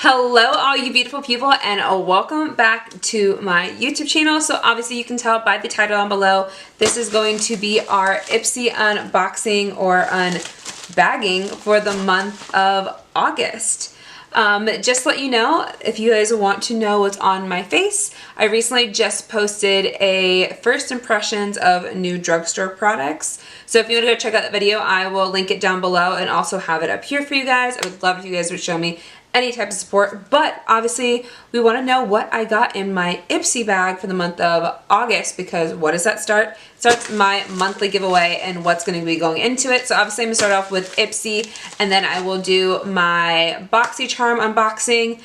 Hello all you beautiful people, and welcome back to my YouTube channel. So obviously you can tell by the title down below, this is going to be our Ipsy unboxing or unbagging for the month of August. Just to let you know, if you guys want to know what's on my face, I recently just posted a first impressions of new drugstore products. So if you want to go check out that video, I will link it down below and also have it up here for you guys. I would love if you guys would show me any type of support, but obviously we want to know what I got in my Ipsy bag for the month of August, because what does that start? It starts my monthly giveaway and what's going to be going into it. So obviously I'm going to start off with Ipsy, and then I will do my Boxy Charm unboxing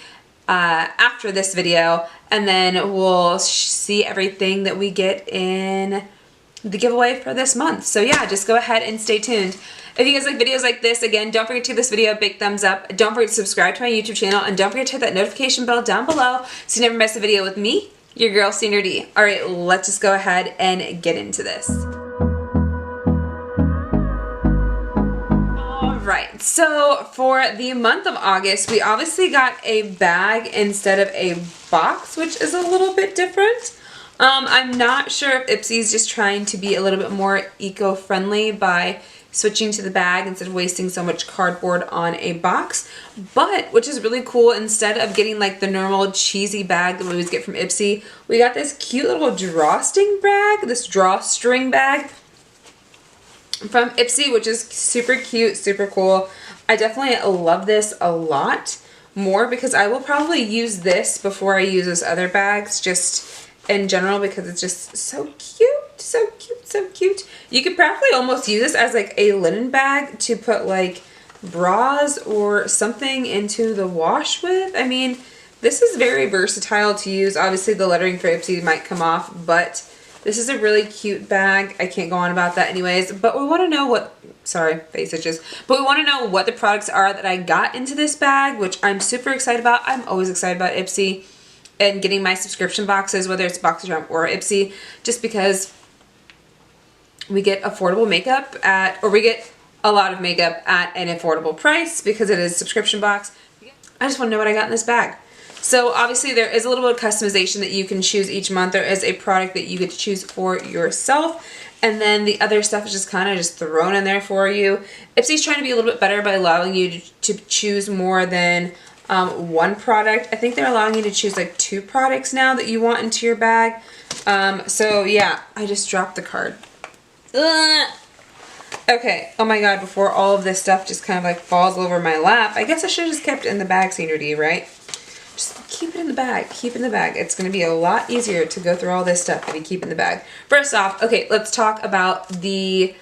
after this video, and then we'll see everything that we get in the giveaway for this month. So yeah, just go ahead and stay tuned. If you guys like videos like this, again, don't forget to give this video a big thumbs up. Don't forget to subscribe to my YouTube channel, and don't forget to hit that notification bell down below so you never miss a video with me, your girl Sandra Dee. Alright, let's just go ahead and get into this. Alright, so for the month of August, we obviously got a bag instead of a box, which is a little bit different. I'm not sure if Ipsy's just trying to be a little bit more eco-friendly by switching to the bag instead of wasting so much cardboard on a box, but which is really cool. Instead of getting like the normal cheesy bag that we always get from Ipsy, we got this cute little drawstring bag from Ipsy, which is super cute, super cool. I definitely love this a lot more because I will probably use this before I use those other bags, just in general, because it's just so cute, so cute, so cute. You could probably almost use this as like a linen bag to put like bras or something into the wash with. I mean, this is very versatile to use. Obviously the lettering for Ipsy might come off, but this is a really cute bag. I can't go on about that anyways, but we want to know what, sorry, face itches, but we want to know what the products are that I got into this bag, which I'm super excited about. I'm always excited about Ipsy and getting my subscription boxes, whether it's Boxy Charm or Ipsy, just because we get affordable makeup at, or we get a lot of makeup at an affordable price because it is a subscription box. I just want to know what I got in this bag. So obviously there is a little bit of customization that you can choose each month. There is a product that you get to choose for yourself, and then the other stuff is just kind of just thrown in there for you. Ipsy's trying to be a little bit better by allowing you to choose more than one product. I think they're allowing you to choose like 2 products now that you want into your bag. So yeah, I just dropped the card. Ugh. Okay, oh my god, before all of this stuff just kind of like falls over my lap, I guess I should have just kept it in the bag, Sandra Dee, right? Just keep it in the bag, keep it in the bag. It's going to be a lot easier to go through all this stuff if you keep it in the bag. First off, okay, let's talk about the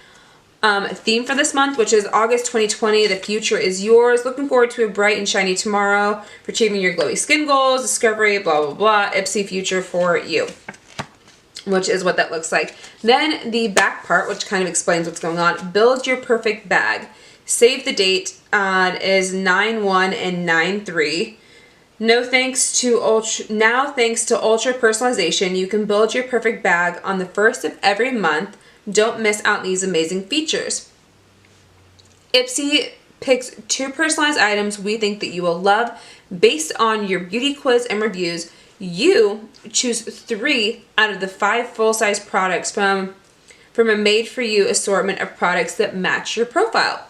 theme for this month, which is August 2020. The future is yours. Looking forward to a bright and shiny tomorrow for achieving your glowy skin goals, discovery, blah, blah, blah. Ipsy future for you, which is what that looks like. Then the back part, which kind of explains what's going on. Build your perfect bag. Save the date. It is 9/1 and 9/3. Now thanks to ultra personalization, you can build your perfect bag on the 1st of every month. Don't miss out on these amazing features. Ipsy picks 2 personalized items we think that you will love based on your beauty quiz and reviews. You choose 3 out of the 5 full-size products from a made-for-you assortment of products that match your profile.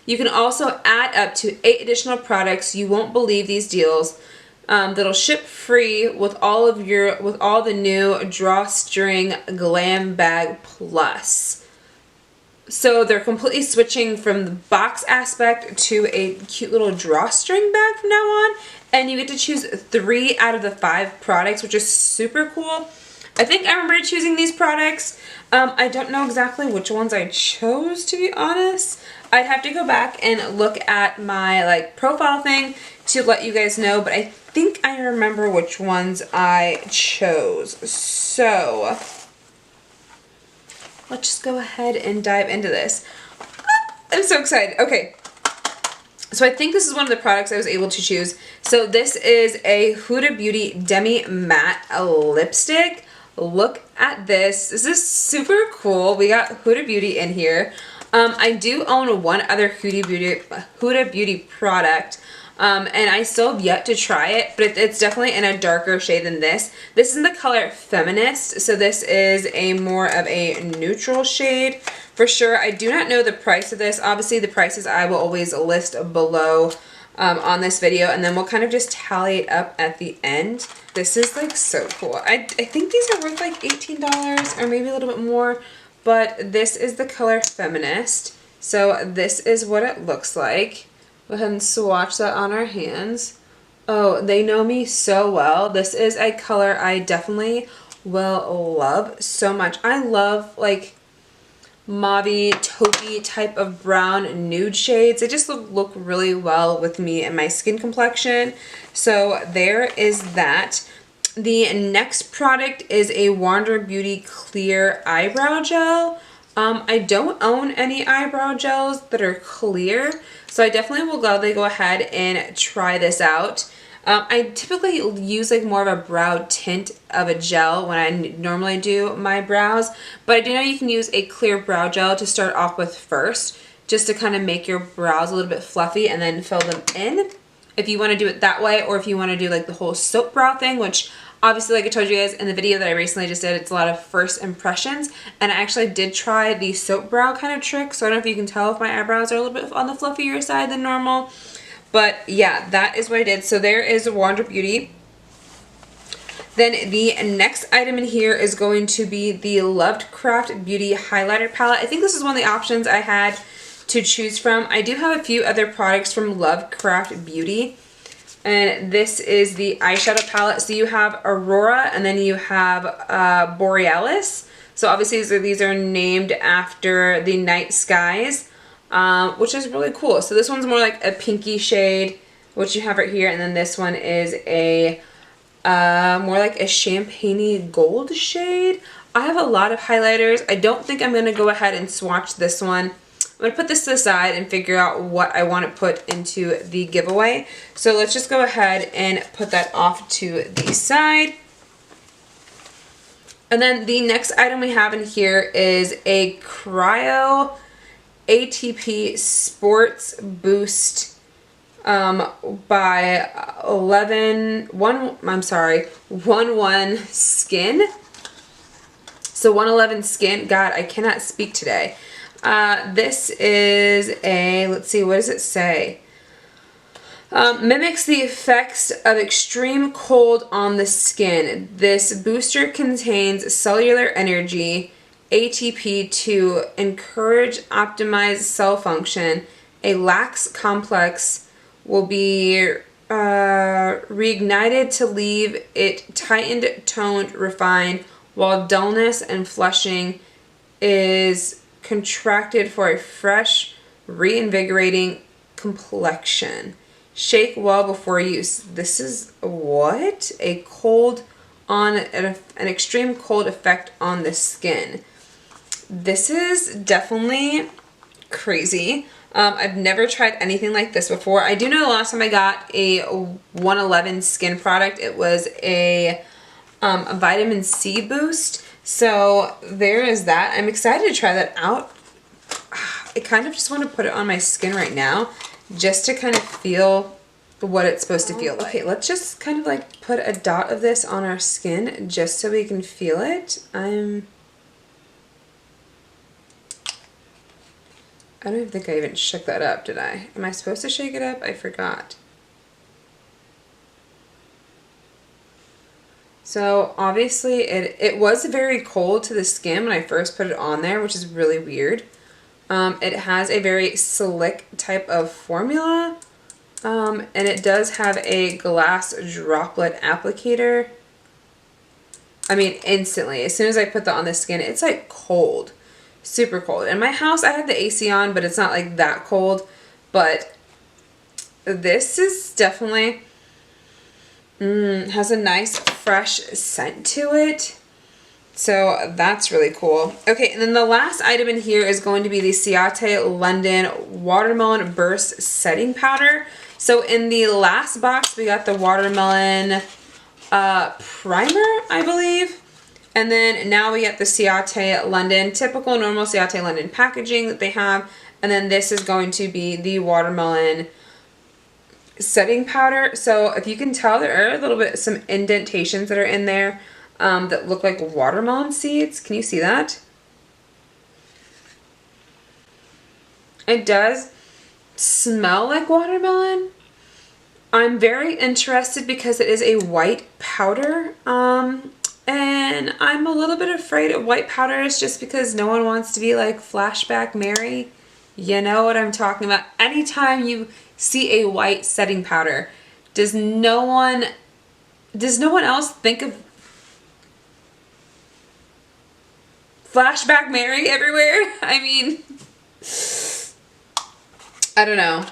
You can also add up to 8 additional products. You won't believe these deals. That'll ship free with all the new drawstring glam bag plus. So they're completely switching from the box aspect to a cute little drawstring bag from now on, and you get to choose 3 out of the 5 products, which is super cool. I think I remember choosing these products. I don't know exactly which ones I chose, to be honest. I'd have to go back and look at my like profile thing to let you guys know, but I think I remember which ones I chose. So let's just go ahead and dive into this. I'm so excited. Okay. So I think this is one of the products I was able to choose. So this is a Huda Beauty Demi Matte lipstick. Look at this. This is super cool. We got Huda Beauty in here. I do own one other Huda Beauty product. And I still have yet to try it, but it's definitely in a darker shade than this. This is in the color Feminist, so this is a more of a neutral shade for sure. I do not know the price of this. Obviously, the prices I will always list below on this video, and then we'll kind of just tally it up at the end. This is like so cool. I think these are worth like $18 or maybe a little bit more, but this is the color Feminist. So this is what it looks like. Go ahead and swatch that on our hands. Oh, they know me so well. This is a color I definitely will love so much. I love like mauvey, taupey type of brown nude shades. They just look really well with me and my skin complexion. So there is that. The next product is a Wander Beauty Clear Eyebrow Gel. I don't own any eyebrow gels that are clear, so I definitely will gladly go ahead and try this out. I typically use like more of a brow tint of a gel when I normally do my brows, but I do know you can use a clear brow gel to start off with first, just to kind of make your brows a little bit fluffy and then fill them in if you want to do it that way, or if you want to do like the whole soap brow thing, which obviously, like I told you guys in the video that I recently just did, it's a lot of first impressions, and I actually did try the soap brow kind of trick, so I don't know if you can tell if my eyebrows are a little bit on the fluffier side than normal, but yeah, that is what I did. So there is Wander Beauty. Then the next item in here is going to be the Lovecraft Beauty Highlighter Palette. I think this is one of the options I had to choose from. I do have a few other products from Lovecraft Beauty. And this is the eyeshadow palette. So you have Aurora and then you have Borealis. So obviously these are named after the night skies, which is really cool. So this one's more like a pinky shade, which you have right here. And then this one is a more like a champagne-y gold shade. I have a lot of highlighters. I don't think I'm going to go ahead and swatch this one. I'm going to put this to the side and figure out what I want to put into the giveaway. So let's just go ahead and put that off to the side. And then the next item we have in here is a Cryo ATP Sports Boost by 111 Skin. So 111 Skin. God, I cannot speak today. This is a, let's see, what does it say? Mimics the effects of extreme cold on the skin. This booster contains cellular energy, ATP, to encourage optimized cell function. A lax complex will be reignited to leave it tightened, toned, refined, while dullness and flushing is contracted for a fresh, reinvigorating complexion. Shake well before use. This is what? A cold on an extreme cold effect on the skin. This is definitely crazy. I've never tried anything like this before. I do know the last time I got a 111 Skin product, it was a vitamin C boost. So there is that. I'm excited to try that out. I kind of just want to put it on my skin right now just to kind of feel what it's supposed to feel like. Okay, let's just kind of like put a dot of this on our skin just so we can feel it. I don't even think I even shook that up, did I? Am I supposed to shake it up? I forgot. So obviously it was very cold to the skin when I first put it on there, which is really weird. It has a very slick type of formula, and it does have a glass droplet applicator. I mean, instantly, as soon as I put that on the skin, it's like cold, super cold. In my house, I have the AC on, but it's not like that cold. But this is definitely has a nice fresh scent to it. So that's really cool. Okay, and then the last item in here is going to be the Ciate London Watermelon Burst Setting Powder. So in the last box, we got the watermelon primer, I believe. And then now we get the Ciate London, typical normal Ciate London packaging that they have. And then this is going to be the watermelon setting powder. So if you can tell, there are a little bit some indentations that are in there that look like watermelon seeds. Can you see that? It does smell like watermelon. I'm very interested because it is a white powder. And I'm a little bit afraid of white powders just because no one wants to be like Flashback Mary. You know what I'm talking about. Anytime you see a white setting powder, does no one else think of Flashback Mary everywhere? I mean, I don't know.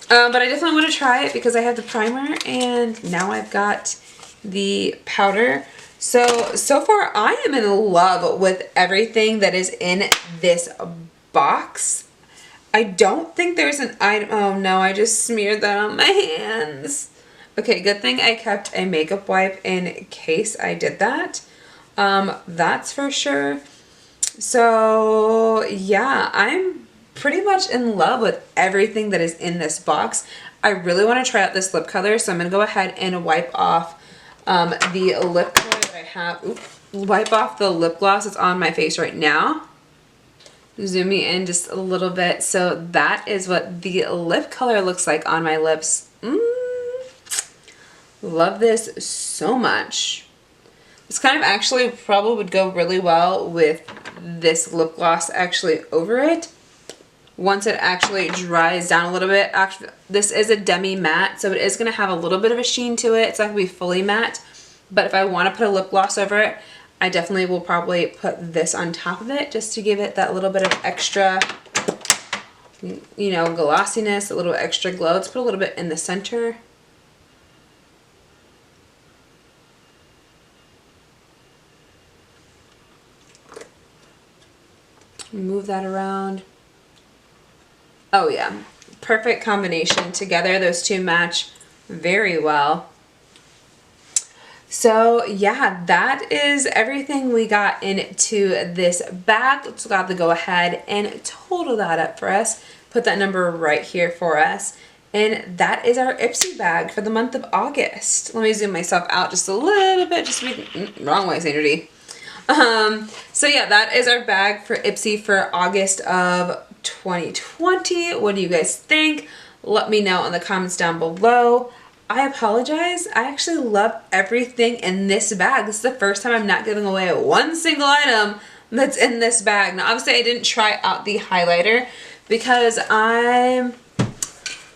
But I definitely want to try it because I have the primer and now I've got the powder. So far I am in love with everything that is in this box. I don't think there's an item. Oh no, I just smeared that on my hands. Okay, good thing I kept a makeup wipe in case I did that. That's for sure. So yeah, I'm pretty much in love with everything that is in this box. I really want to try out this lip color, so I'm going to go ahead and wipe off the lip color that I have. Oops, wipe off the lip gloss that's on my face right now. Zooming in just a little bit. So that is what the lip color looks like on my lips. Love this so much. This kind of actually probably would go really well with this lip gloss actually over it. Once it actually dries down a little bit. Actually, this is a demi matte, so it is going to have a little bit of a sheen to it. It's not going to be fully matte. But if I want to put a lip gloss over it, I definitely will probably put this on top of it just to give it that little bit of extra, you know, glossiness, a little extra glow. Let's put a little bit in the center. Move that around. Oh yeah, perfect combination together. Those two match very well. So yeah, that is everything we got into this bag. Let's go ahead and total that up for us. Put that number right here for us. And that is our Ipsy bag for the month of August. Let me zoom myself out just a little bit, just to be wrong way, Sandra Dee. So yeah, that is our bag for Ipsy for August of 2020. What do you guys think? Let me know in the comments down below. I apologize. I actually love everything in this bag. This is the first time I'm not giving away one single item that's in this bag. Now, obviously, I didn't try out the highlighter because I'm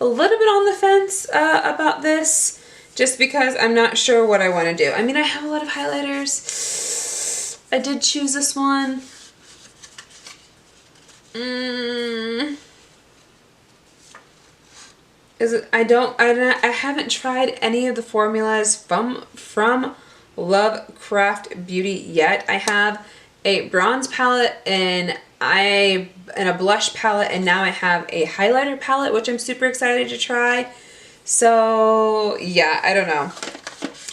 a little bit on the fence about this, just because I'm not sure what I want to do. I mean, I have a lot of highlighters. I did choose this one. I haven't tried any of the formulas from Lovecraft Beauty yet. I have a bronze palette and a blush palette, and now I have a highlighter palette, which I'm super excited to try. So yeah, I don't know.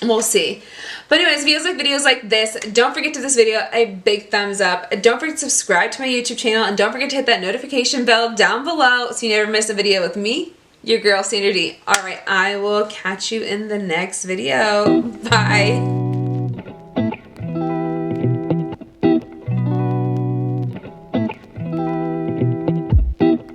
We'll see. But anyways, if you guys like videos like this, don't forget to give this video a big thumbs up. Don't forget to subscribe to my YouTube channel, and don't forget to hit that notification bell down below so you never miss a video with me, your girl Sandra Dee. Alright, I will catch you in the next video. Bye.